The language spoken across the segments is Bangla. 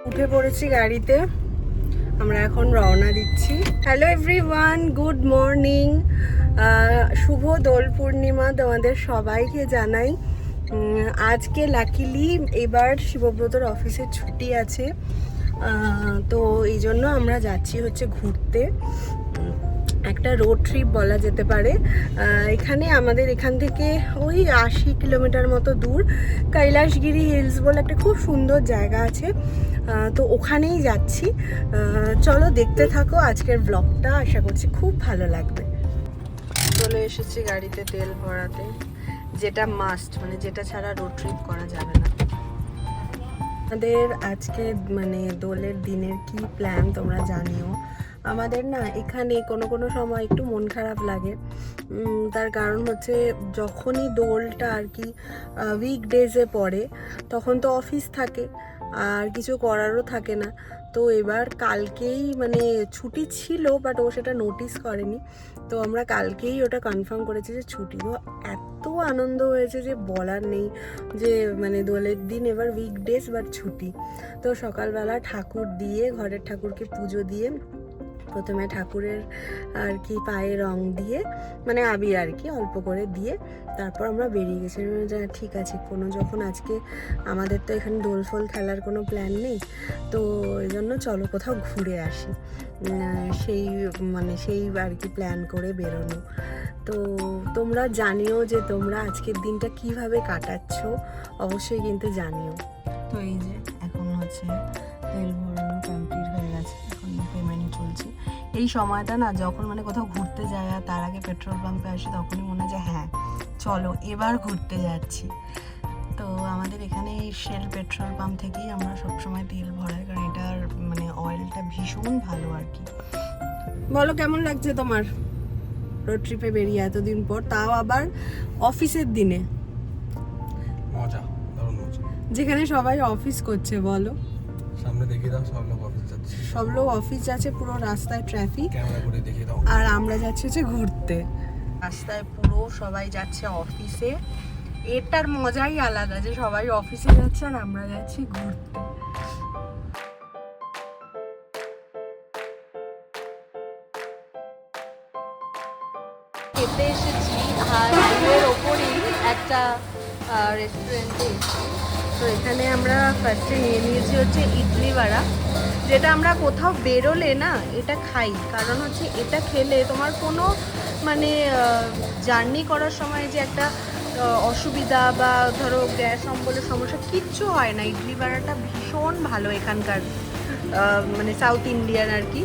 উঠে পড়েছি গাড়িতে, আমরা এখন রওনা দিচ্ছি। হ্যালো এভরিওয়ান, গুড মর্নিং, শুভ দোল পূর্ণিমা তোমাদের সবাইকে জানাই। আজকে লাকিলি এবার শিবব্রতর অফিসে ছুটি আছে, তো এই জন্য আমরা যাচ্ছি হচ্ছে ঘুরতে, একটা রোড ট্রিপ বলা যেতে পারে। এখানে আমাদের এখান থেকে ওই 80 কিলোমিটার মতো দূর কৈলাসগিরি হিলস বলে একটা খুব সুন্দর জায়গা আছে, তো ওখানেই যাচ্ছি। চলো দেখতে থাকো আজকের ব্লগটা, আশা করছি খুব ভালো লাগবে। চলে এসেছি গাড়িতে তেল ভরাতে, যেটা মাস্ট, মানে যেটা ছাড়া রোড ট্রিপ করা যাবে না। আমাদের আজকে মানে দোলের দিনের কি প্ল্যান তোমরা জানিও। আমাদের না এখানে কোনো কোনো সময় একটু মন খারাপ লাগে, তার কারণ হচ্ছে যখনই দোলটা আর কি উইকডেজে পড়ে তখন তো অফিস থাকে আর কিছু করারও থাকে না। তো এবার কালকেই মানে ছুটি ছিল, বাট ও সেটা নোটিস করেনি, তো আমরা কালকেই ওটা কনফার্ম করেছি যে ছুটি। তো এত আনন্দ হয়েছে যে বলার নেই, যে মানে দোলের দিন এবার উইকডেজ বাট ছুটি। তো সকালবেলা ঠাকুর দিয়ে, ঘরের ঠাকুরকে পুজো দিয়ে, প্রথমে ঠাকুরের আর কি পায়ে রং দিয়ে, মানে আবির আর কি অল্প করে দিয়ে, তারপর আমরা বেরিয়ে গেছিলাম যে ঠিক আছে, কোনো যখন আজকে আমাদের তো এখানে দোল ফোল খেলার কোনো প্ল্যান নেই, তো এই জন্য চলো কোথাও ঘুরে আসি, সেই আর কি প্ল্যান করে বেরোনো। তো তোমরা জানিও যে তোমরা আজকের দিনটা কিভাবে কাটাচ্ছ, অবশ্যই কিন্তু জানিও। তো এই যে এখন হচ্ছে তেল ভরানো কমপ্লিট হয়ে গেছে, এখন পেমেন্ট চলছে। এই সময়টা না যখন মানে কোথাও ঘুরতে যায় আর তার আগে পেট্রোল পাম্পে আসি, তখনই মনে হয় যে হ্যাঁ চলো এবার ঘুরতে যাচ্ছি। তো আমাদের এখানে শেল পেট্রোল পাম্প থেকেই আমরা সবসময় তেল ভরাই, কারণ এটার মানে অয়েলটা ভীষণ ভালো আর কি। বলো কেমন লাগছে তোমার রোড ট্রিপে বেরিয়ে এতদিন পর, তাও আবার অফিসের দিনে? মজা, দারুণ মজা। যেখানে সবাই অফিস করছে, বলো সামনে দেখিয়ে দাও, সব লোক অফিস যাচ্ছে, সব লোক অফিস যাচ্ছে, পুরো রাস্তায় ট্রাফিক, ক্যামেরা করে দেখিয়ে দাও। আর আমরা যাচ্ছি হচ্ছে ঘুরতে। রাস্তায় পুরো সবাই যাচ্ছে অফিসে, এটার মজাই আলাদা যে সবাই অফিসে যাচ্ছে আর আমরা যাচ্ছি ঘুরতে। খেতে এসেছি হাইওয়ের ওপরেই একটা রেস্টুরেন্টে। তো এখানে আমরা ফার্স্টে নিয়ে নিয়েছি হচ্ছে ইডলি বড়া, যেটা আমরা কোথাও বেরোলে না এটা খাই, কারণ হচ্ছে এটা খেলে তোমার কোনো মানে জার্নি করার সময় যে একটা অসুবিধা বা ধরো গ্যাস অম্বলের সমস্যা কিচ্ছু হয় না। ইডলি বড়াটা ভীষণ ভালো এখানকার, মানে সাউথ ইন্ডিয়ান আর কি,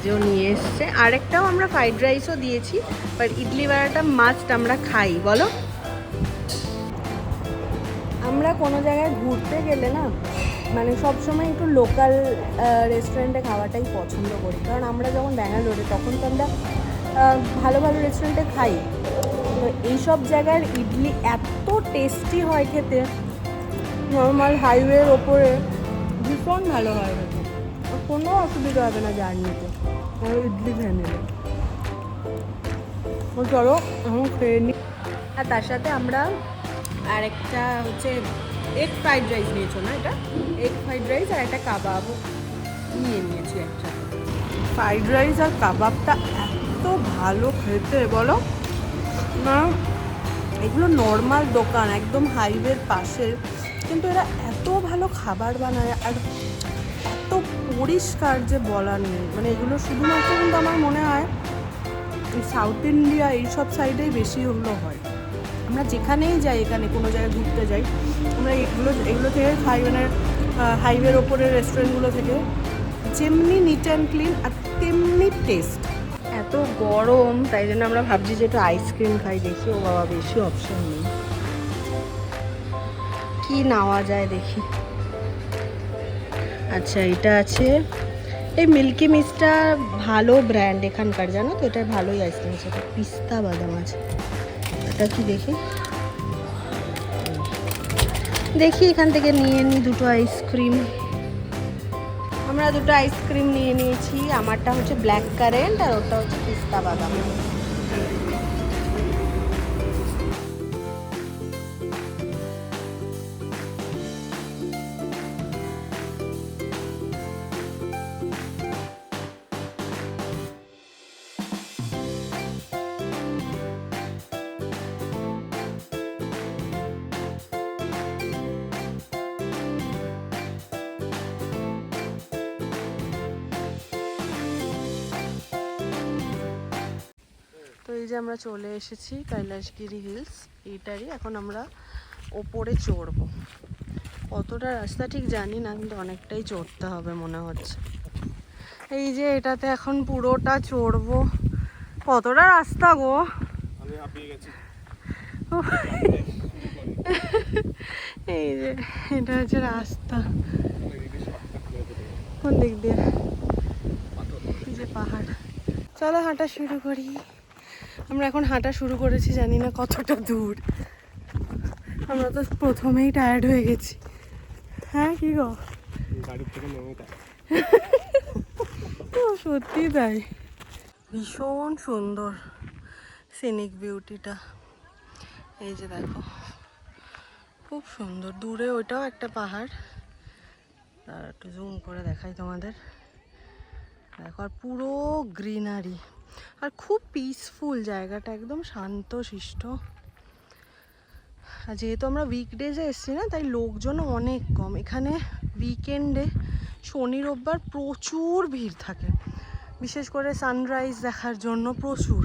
যেও নিয়ে এসছে। আরেকটাও আমরা ফ্রাইড রাইসও দিয়েছি, বাট ইডলি বড়াটা মাস্ট আমরা খাই। বলো, আমরা কোনো জায়গায় ঘুরতে গেলে না মানে সবসময় একটু লোকাল রেস্টুরেন্টে খাওয়াটাই পছন্দ করি, কারণ আমরা যখন ব্যাঙ্গালোরে তখন তো আমরা ভালো ভালো রেস্টুরেন্টে খাই, তো এইসব জায়গার ইডলি এত টেস্টি হয় খেতে, নর্মাল হাইওয়ের ওপরে ভীষণ ভালো হয় খেতে, কোনো অসুবিধা হবে না জার্নিতে ইডলি খেয়ে নিলে। চলো এখন খেয়ে নিই। আর তার সাথে আমরা আরেকটা হচ্ছে এগ ফ্রাইড রাইস নিয়েছো না, এটা এগ ফ্রাইড রাইস আর একটা কাবাব নিয়ে নিয়েছি একটা। ফ্রাইড রাইস আর কাবাবটা এত ভালো খেতে, বলো না, এগুলো নর্মাল দোকান একদম হাইওয়ের পাশে, কিন্তু এরা এত ভালো খাবার বানায় আর এত পরিষ্কার যে বলার নেই। মানে এগুলো শুধুমাত্র কিন্তু আমার মনে হয় সাউথ ইন্ডিয়া এইসব সাইডেই বেশি ওগুলো হয়। আমরা যেখানেই যাই, এখানে কোনো জায়গায় ঘুরতে যাই, আমরা এগুলো থেকে খাই, মানে হাইওয়ের ওপরের রেস্টুরেন্টগুলো থেকে, যেমনি নিট অ্যান্ড ক্লিন আর তেমনি টেস্ট। এত গরম, তাই জন্য আমরা ভাবছি যে একটু আইসক্রিম খাই, দেখি। ও বাবা, বেশি অপশন নেই, কি নেওয়া যায় দেখি। আচ্ছা, এটা আছে, এই মিল্কি মিস্টটা ভালো ব্র্যান্ড এখানকার, জানো তো, এটা ভালোই আইসক্রিম আছে, পিস্তা বাদাম আছে। এটা কি দেখি, এখান থেকে নিয়ে নিই দুটো আইসক্রিম। আমরা দুটো আইসক্রিম নিয়ে নিয়েছি, আমারটা হচ্ছে ব্ল্যাক কারেন্ট আর ওটা হচ্ছে পিস্তা বাদাম। যে আমরা চলে এসেছি কৈলাসগিরি হিলস, এইটারই এখন আমরা ওপরে চড়বো। কতটা রাস্তা ঠিক জানি না, কিন্তু অনেকটাই চড়তে হবে মনে হচ্ছে। এই যে এটাতে এখন পুরোটা চড়বো। কতটা রাস্তা গো, আমি হাঁপিয়ে গেছি। এই যে এটা হচ্ছে রাস্তা। কোন দিক দিয়ে? এই যে পাহাড়। চলো হাঁটা শুরু করি। আমরা এখন হাঁটা শুরু করেছি, জানি না কতটা দূর। আমরা তো প্রথমেই টায়ার্ড হয়ে গেছি। হ্যাঁ কি গো, গাড়ির থেকে নেমে সত্যি তাই। ভীষণ সুন্দর সিনিক বিউটিটা। এই যে দেখো, খুব সুন্দর। দূরে ওইটাও একটা পাহাড়, আর একটু জুম করে দেখাই তোমাদের। দেখো, আর পুরো গ্রিনারি, আর খুব পিসফুল জায়গাটা, একদম শান্তশিষ্ট। আর যেহেতু আমরা উইকডেজে এসেছি না, তাই লোকজন অনেক কম। এখানে উইকেন্ডে শনি রোববার প্রচুর ভিড় থাকে, বিশেষ করে সানরাইজ দেখার জন্য প্রচুর।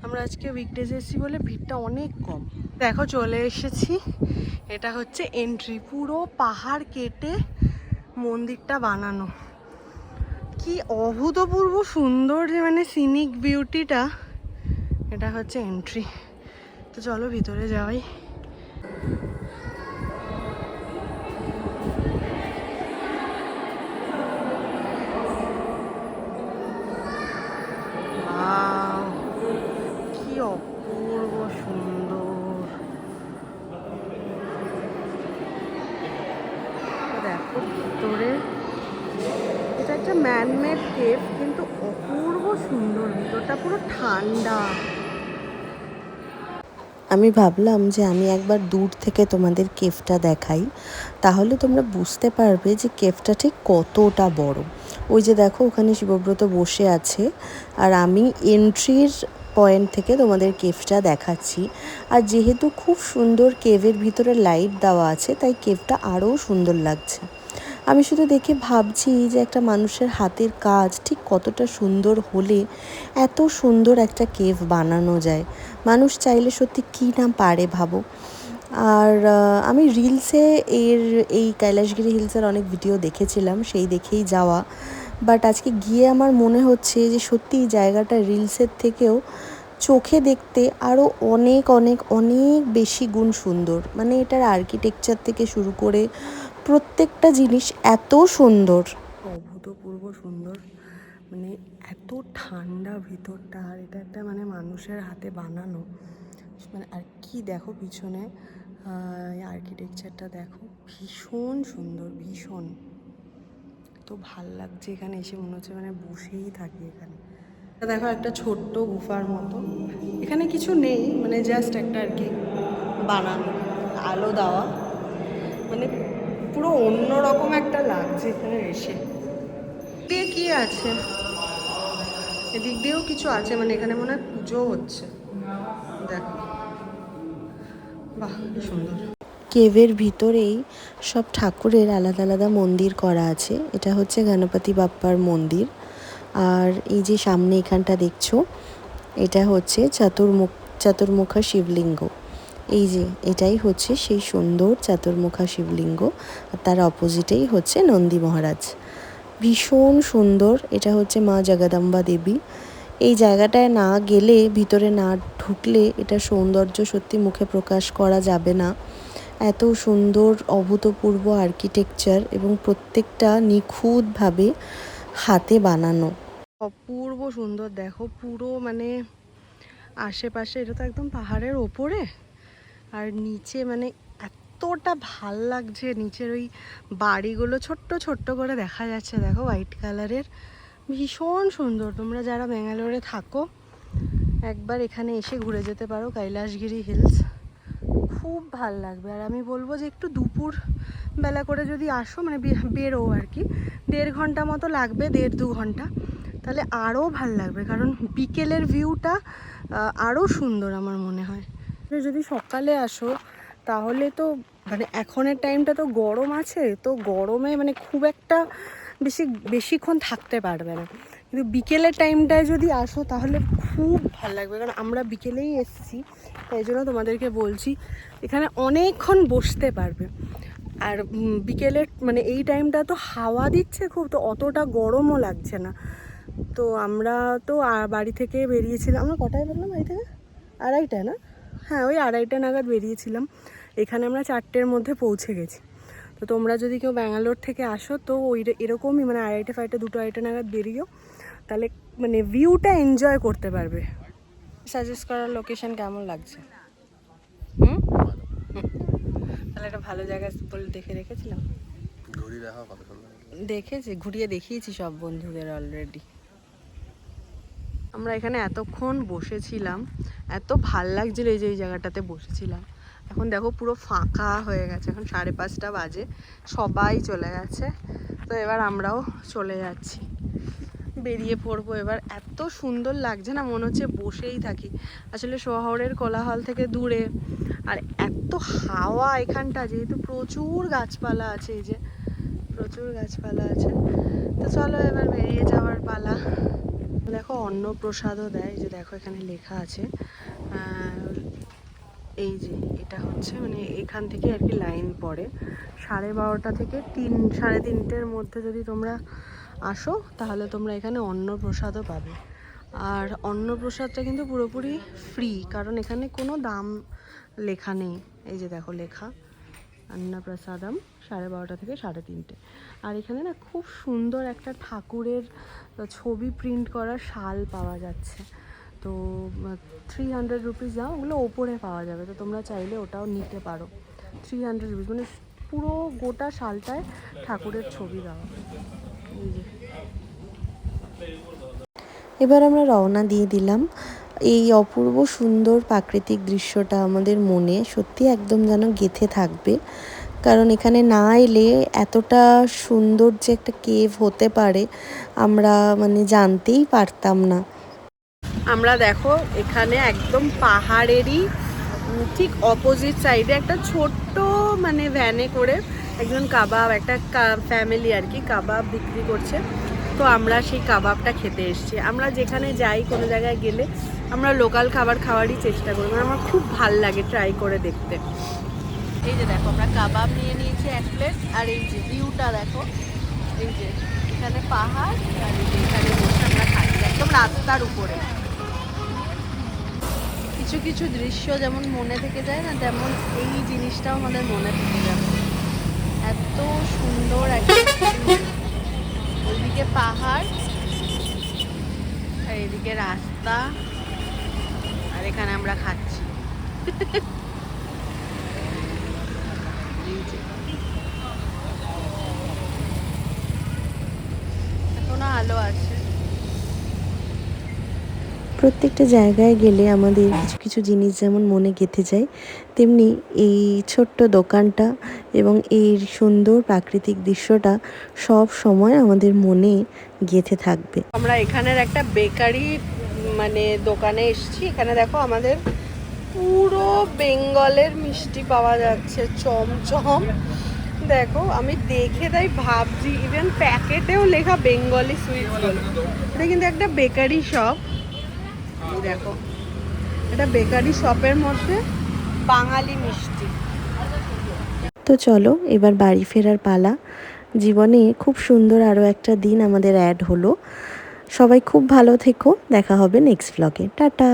আমরা আজকে উইকডেজে এসেছি বলে ভিড়টা অনেক কম। দেখো চলে এসেছি, এটা হচ্ছে এন্ট্রি। পুরো পাহাড় কেটে মন্দিরটা বানানো। কি অভূতপূর্ব সুন্দর যে মানে সিনিক বিউটিটা। এটা হচ্ছে এন্ট্রি। তো চলো ভিতরে যাই। কি অপূর্ব সুন্দর। দেখো ভিতরে, এটা একটা ম্যানমেড কেভ, কিন্তু অপূর্ব সুন্দর। ভিতরটা পুরো ঠান্ডা। আমি ভাবলাম যে আমি একবার দূর থেকে তোমাদের কেভটা দেখাই, তাহলে তোমরা বুঝতে পারবে যে কেভটা ঠিক কতটা বড়। ওই যে দেখো, ওখানে শিবব্রত বসে আছে, আর আমি এন্ট্রির পয়েন্ট থেকে তোমাদের কেভটা দেখাচ্ছি। আর যেহেতু খুব সুন্দর কেভের ভিতরে লাইট দেওয়া আছে, তাই কেভটা আরও সুন্দর লাগছে। আমি শুধু দেখে ভাবছি যে একটা মানুষের হাতের কাজ ঠিক কতটা সুন্দর হলে এত সুন্দর একটা কেভ বানানো যায়। মানুষ চাইলে সত্যি কী না পারে ভাবো। আর আমি রিলসে এই কৈলাসগিরি হিলসের অনেক ভিডিও দেখেছিলাম, সেই দেখেই যাওয়া। বাট আজকে গিয়ে আমার মনে হচ্ছে যে সত্যি এই জায়গাটা রিলসের থেকেও চোখে দেখতে আরও অনেক অনেক অনেক বেশি গুণ সুন্দর। মানে এটার আর্কিটেকচার থেকে শুরু করে প্রত্যেকটা জিনিস এত সুন্দর, অভূতপূর্ব সুন্দর। মানে এত ঠান্ডা ভিতরটা, আর এটা একটা মানে মানুষের হাতে বানানো। মানে আর কি দেখো পিছনে আর্কিটেকচারটা দেখো, ভীষণ সুন্দর, ভীষণ। তো ভাল লাগছে এখানে এসে, মনে হচ্ছে মানে বসেই থাকি এখানে। দেখো একটা ছোট্ট গুফার মতো, এখানে কিছু নেই, মানে জাস্ট একটা আর কি বানানো, আলো দেওয়া। মানে পুরো অন্যরকম একটা লাগছে এখানে এসে। দিয়ে কি আছে, এদিক দিয়েও কিছু আছে, মানে এখানে মনে হয় পুজো হচ্ছে। দেখো, বাহ কি সুন্দর। কেভের ভিতরেই সব ঠাকুরের আলাদা আলাদা মন্দির করা আছে। এটা হচ্ছে গণপতি বাপ্পার মন্দির। আর এই যে সামনে এখানটা দেখছো, এটা হচ্ছে চতুর্মুখা শিবলিঙ্গ। এই যে এটাই হচ্ছে সেই সুন্দর চতুর্মুখা শিবলিঙ্গ, আর তার অপোজিটেই হচ্ছে নন্দী মহারাজ। ভীষণ সুন্দর। এটা হচ্ছে মা জগদম্বা দেবী। এই জায়গাটায় না গেলে, ভিতরে না ঢুকলে এটা সৌন্দর্য সত্যি মুখে প্রকাশ করা যাবে না। এত সুন্দর অভূতপূর্ব আর্কিটেকচার, এবং প্রত্যেকটা নিখুঁতভাবে হাতে বানানো। অপূর্ব সুন্দর। দেখো পুরো মানে আশেপাশে, এটা তো একদম পাহাড়ের ওপরে, আর নিচে মানে এতটা ভাল লাগছে। নিচের ওই বাড়িগুলো ছোট্ট ছোট্ট করে দেখা যাচ্ছে, দেখো হোয়াইট কালারের, ভীষণ সুন্দর। তোমরা যারা ব্যাঙ্গালোরে থাকো একবার এখানে এসে ঘুরে যেতে পারো, কৈলাসগিরি হিলস, খুব ভাল লাগবে। আর আমি বলবো যে একটু দুপুর বেলা করে যদি আসো, মানে বেরো আর কি, 1.5 ঘন্টা মতো লাগবে, 1.5-2 ঘন্টা, তাহলে আরও ভাল লাগবে। কারণ বিকেলের ভিউটা আরও সুন্দর আমার মনে হয়। যদি সকালে আসো তাহলে তো মানে এখনের টাইমটা তো গরম আছে, তো গরমে মানে খুব একটা বেশিক্ষণ থাকতে পারবে না। কিন্তু বিকেলের টাইমটায় যদি আসো তাহলে খুব ভালো লাগবে, কারণ আমরা বিকেলেই এসেছি, তাই জন্য তোমাদেরকে বলছি এখানে অনেকক্ষণ বসতে পারবে। আর বিকেলের মানে এই টাইমটা তো হাওয়া দিচ্ছে খুব, তো অতটা গরমও লাগছে না। তো আমরা তো বাড়ি থেকে বেরিয়েছিলাম, আমরা কটায় বেরলাম বাড়ি থেকে? 2:30 না? হ্যাঁ, ওই 2:30 নাগাদ বেরিয়েছিলাম। এখানে আমরা 4টের মধ্যে পৌঁছে গেছি। তো তোমরা যদি কেউ ব্যাঙ্গালোর থেকে আসো তো ওই এরকমই মানে 2:30 2 2:30 নাগাদ বেরিয়েও, তাহলে মানে ভিউটা এনজয় করতে পারবে। সাজেস্ট করার লোকেশন কেমন লাগছে? তাহলে একটা ভালো জায়গা বলে দেখে রেখেছিলাম। দেখেছি, ঘুরিয়ে দেখিয়েছি সব বন্ধুদের অলরেডি। আমরা এখানে এতক্ষণ বসেছিলাম, এত ভাল লাগছিল এই যে এই জায়গাটাতে বসেছিলাম। এখন দেখো পুরো ফাঁকা হয়ে গেছে, এখন 5:30 বাজে, সবাই চলে গেছে। তো এবার আমরাও চলে যাচ্ছি, বেরিয়ে পড়বো এবার। এত সুন্দর লাগছে না, মনে হচ্ছে বসেই থাকি। আসলে শহরের কোলাহল থেকে দূরে, আর এত হাওয়া এখানটা, যেহেতু প্রচুর গাছপালা আছে, এই যে প্রচুর গাছপালা আছে। তো চলো এবার বেরিয়ে যাওয়ার পালা। দেখো অন্নপ্রসাদও দেয়, যে দেখো এখানে লেখা আছে। এই যে এটা হচ্ছে মানে এখান থেকে আর কি লাইন পড়ে 12:30 থেকে 3-3:30-র মধ্যে যদি তোমরা আসো তাহলে তোমরা এখানে অন্নপ্রসাদও পাবে। আর অন্নপ্রসাদটা কিন্তু পুরোপুরি ফ্রি, কারণ এখানে কোনো দাম লেখা নেই। এই যে দেখো লেখা অন্নপ্রসাদম 12:30 থেকে 3:30। আর এখানে না খুব সুন্দর একটা ঠাকুরের ছবি প্রিন্ট করা শাল পাওয়া যাচ্ছে। তো 300 রুপিস দাও, ওগুলো ওপরে পাওয়া যাবে। তো তোমরা চাইলে ওটাও নিতে পারো। 300 রুপিস মানে পুরো গোটা শালটায় ঠাকুরের ছবি দেওয়া। এই যে এবার আমরা রওনা দিয়ে দিলাম। এই অপূর্ব সুন্দর প্রাকৃতিক দৃশ্যটা আমাদের মনে সত্যি একদম যেন গেঁথে থাকবে, কারণ এখানে না এলে এতটা সুন্দর যে একটা কেভ হতে পারে আমরা মানে জানতেই পারতাম না। আমরা দেখো এখানে একদম পাহাড়েরই ঠিক অপোজিট সাইডে একটা ছোট্ট মানে ভ্যানে করে একজন কাবাব, একটা ফ্যামিলি আর কি কাবাব বিক্রি করছে। তো আমরা সেই কাবাবটা খেতে এসেছি। আমরা যেখানে যাই কোনো জায়গায় গেলে আমরা লোকাল খাবার খাওয়ারই চেষ্টা করি, মানে আমার খুব ভাল লাগে ট্রাই করে দেখতে। এই যে দেখো আমরা কাবাব নিয়ে নিয়েছি 1 প্লেট। আর এই যে ভিউটা দেখো, এই যে এখানে পাহাড়, আর এই যে এখানে বসে আমরা খাচ্ছি একদম রাস্তার উপরে। কিছু কিছু দৃশ্য যেমন মনে থেকে যায় না, তেমন এই জিনিসটাও আমাদের মনে থেকে যাবে। এত সুন্দর একটা ওইদিকে পাহাড় আর এদিকে রাস্তা, আর এখানে আমরা খাচ্ছি। এখনো আলো আছে। প্রত্যেকটা জায়গায় গেলে আমাদের কিছু কিছু জিনিস যেমন মনে গেঁথে যায়, তেমনি এই ছোট্ট দোকানটা এবং এই সুন্দর প্রাকৃতিক দৃশ্যটা সব সময় আমাদের মনে গেঁথে থাকবে। আমরা এখানের একটা বেকারি মানে দোকানে এসেছি। এখানে দেখো আমাদের পুরো বেঙ্গলের মিষ্টি পাওয়া যাচ্ছে, চমচম। দেখো আমি দেখে তাই ভাবছি, ইভেন প্যাকেটেও লেখা বেঙ্গলি সুইটস বলে। এটা কিন্তু একটা বেকারি শপ। দেখো এটা বেকারি শপের মধ্যে বাঙালি মিষ্টি। তো চলো এবার বাড়ি ফেরার পালা। জীবনে খুব সুন্দর আরও একটা দিন আমাদের অ্যাড হলো। সবাই খুব ভালো থেকো, দেখা হবে নেক্সট ব্লগে। টাটা।